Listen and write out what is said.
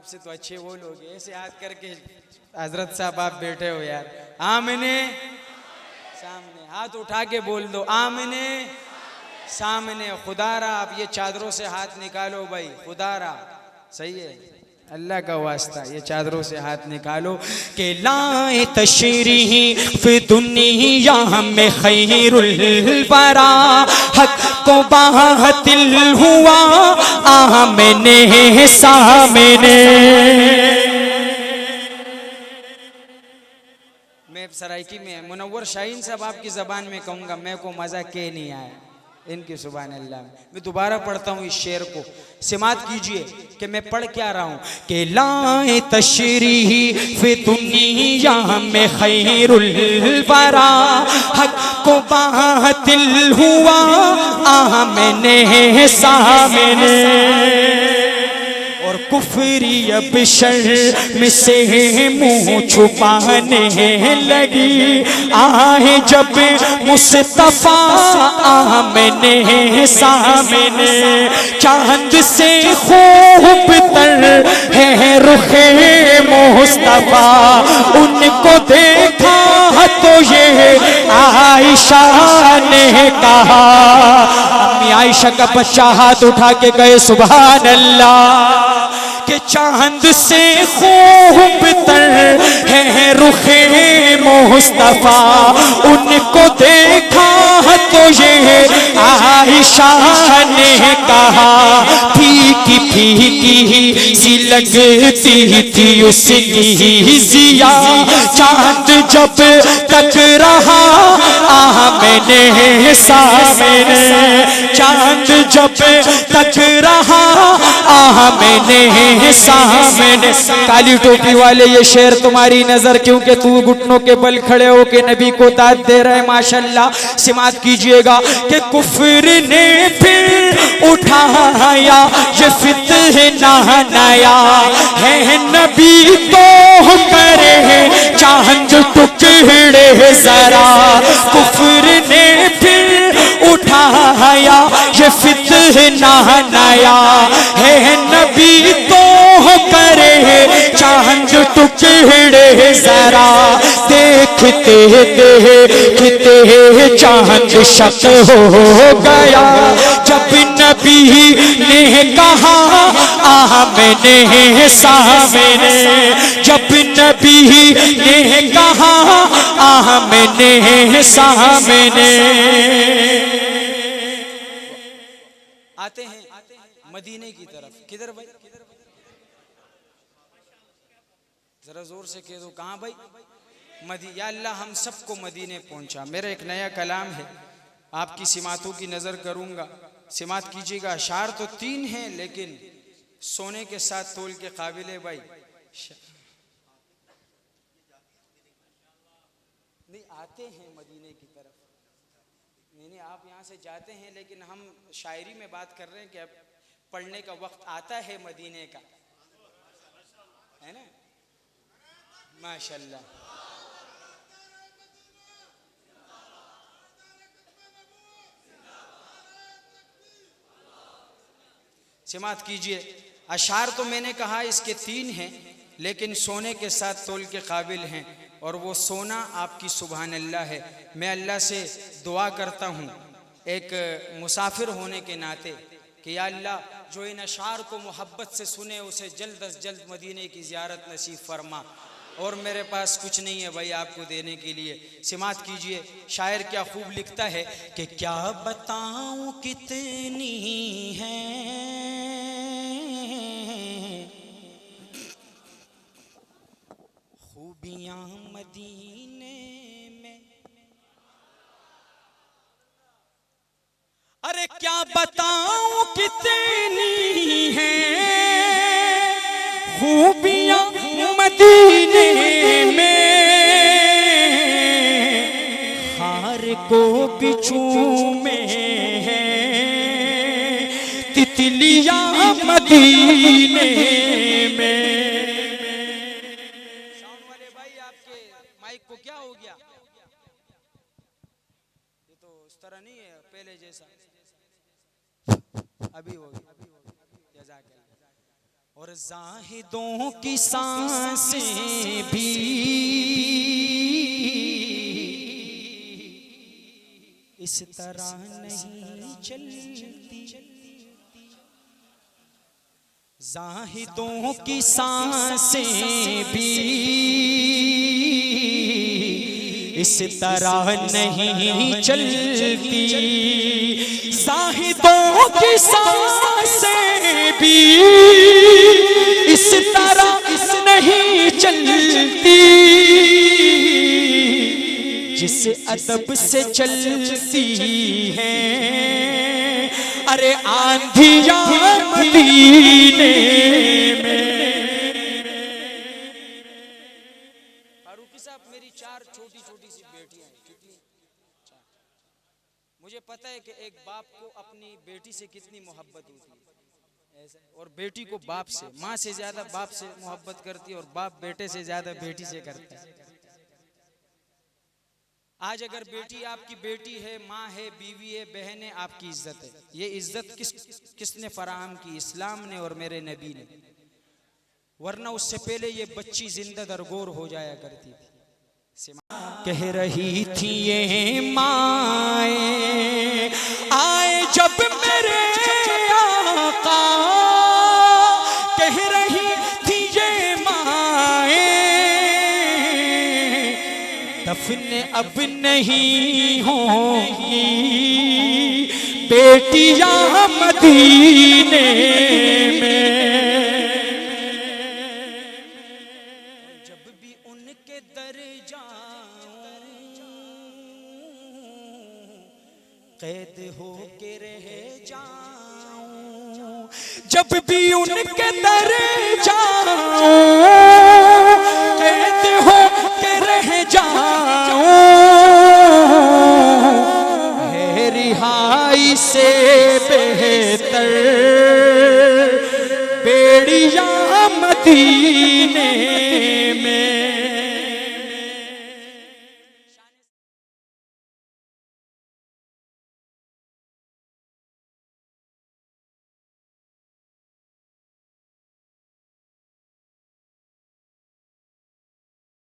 आपसे तो अच्छे वो लोग ऐसे हाथ करके हजरत साहब आप बैठे हो यार। आमने सामने हाथ उठा के बोल दो, आमने सामने। खुदारा आप ये चादरों से हाथ निकालो भाई, खुदारा सही है, अल्लाह का वास्ता ये चादरों से हाथ निकालो के लाए तशरीफ दुनिया में खैरुल वरा हक को बातिल हुआ आमने सामने। मैं सराइकी में मुनव्वर शाहीन साहब आपकी ज़बान में कहूँगा, मैं को मज़ा के नहीं आया इनकी सुभान अल्लाह। मैं दोबारा पढ़ता हूँ इस शेर को, सिमात कीजिए कि मैं पढ़ क्या रहा हूँ। के लाए तशरीफ दुनिया में खैरुल वरा हक को बातिल हुआ आमने सामने। और कुफरी अब शर्म से मुंह छुपाने लगी, आए जब मुस्तफा आमने सामने। चांद से खूबतर है रुखे मुस्तफा, उनको देखा तो ये आयशा ने कहा। अम्मी आयशा का बच्चा हाथ उठा के गए सुभान अल्लाह, के चांद से खूबतर है रुखे मुस्तफा, उनको देखा तो ये आयशा ने कहा। फीकी फीकी सी लगती थी उसकी जिया, चांद जब तक रहा आमने सामने। चांद जब तक रहा आमने सामने। काली टोपी वाले ये शेर तुम्हारी नजर क्योंकि तू घुटनों के बल खड़े हो के नबी को दाद दे रहे माशाल्लाह। सिमात कीजिएगा कि कुफर ने फिर उठाया ये फितना नया है, नबी तो करे चांद टुकड़े जरा। कुफर ने फिर उठाया ये फितना नया है, नबी तो करे चांद टुकड़े जरा। देखते देखते चांद शक हो गया, जब नबी ने कहा आमने सामने। जब नबी ने कहा आमने सामने। आते हैं मदीने की तरफ। किधर भाई, जरा जोर से कह दो कहाँ भाई, या अल्लाह हम सबको मदीने पहुंचा। मेरा एक नया कलाम है, आपकी सिमातों की नजर करूंगा, सिमात कीजिएगा। अशार तो 3 हैं लेकिन सोने के साथ तोल के काबिल है भाई। नहीं आते हैं मदीने की तरफ, नहीं आप यहाँ से जाते हैं, लेकिन हम शायरी में बात कर रहे हैं कि अब पढ़ने का वक्त आता है मदीने का, है ना माशाल्लाह। सिमात कीजिए। अशार तो मैंने कहा इसके 3 हैं लेकिन सोने के साथ तोल के काबिल हैं, और वो सोना आपकी सुभान अल्लाह है। मैं अल्लाह से दुआ करता हूँ एक मुसाफिर होने के नाते कि या अल्लाह जो इन अशार को मोहब्बत से सुने उसे जल्द अज जल्द मदीने की ज़ियारत नसीब फरमा। और मेरे पास कुछ नहीं है भाई आपको देने के लिए। सिमात कीजिए, शायर क्या खूब लिखता है कि क्या बताऊं कितनी है खूबियां मदीने में। अरे क्या बताऊं कितनी है खूबियां मदीने में, हार को बिछू में है तितलियां मदीने में। साउंड वाले भाई आपके माइक को क्या हो गया? ये तो इस तरह नहीं है पहले जैसा, अभी हो गया। और जाहिदों की सांसें भी इस तरह नहीं चलती, जाहिदों की सांसें भी इस तरह नहीं चलती, जाहिदों की सांसें भी इस तरह नहीं चलती, जिस अदब से चलती हैं अरे आंधियां मदीने में। फारूकी साहब, मेरी 4 छोटी छोटी सी बेटियां हैं। कितनी? 4। मुझे पता है कि एक बाप को अपनी बेटी से कितनी मोहब्बत होती है ऐसा, और बेटी को बाप से, माँ से ज्यादा बाप से मोहब्बत करती है और बाप बेटे से ज्यादा बेटी से करता है। आज अगर बेटी आपकी बेटी है, माँ है, बीवी है, बहन है, आपकी इज्जत है। ये इज्जत किसने फराहम की? इस्लाम ने और मेरे नबी ने, वरना उससे पहले ये बच्ची जिंदा दरगोर हो जाया करती थी। कह रही थी ये माए आए जब मेरे आका, कह रही थी ये माए दफन अब नहीं होगी बेटियां मदीने में। जब भी उनके दर जाऊं कैद हो के रह जाऊं, जब भी उनके दर जाऊं कैद हो के रह जाऊं, है रिहाई से बेहतर बेड़ियां मदीने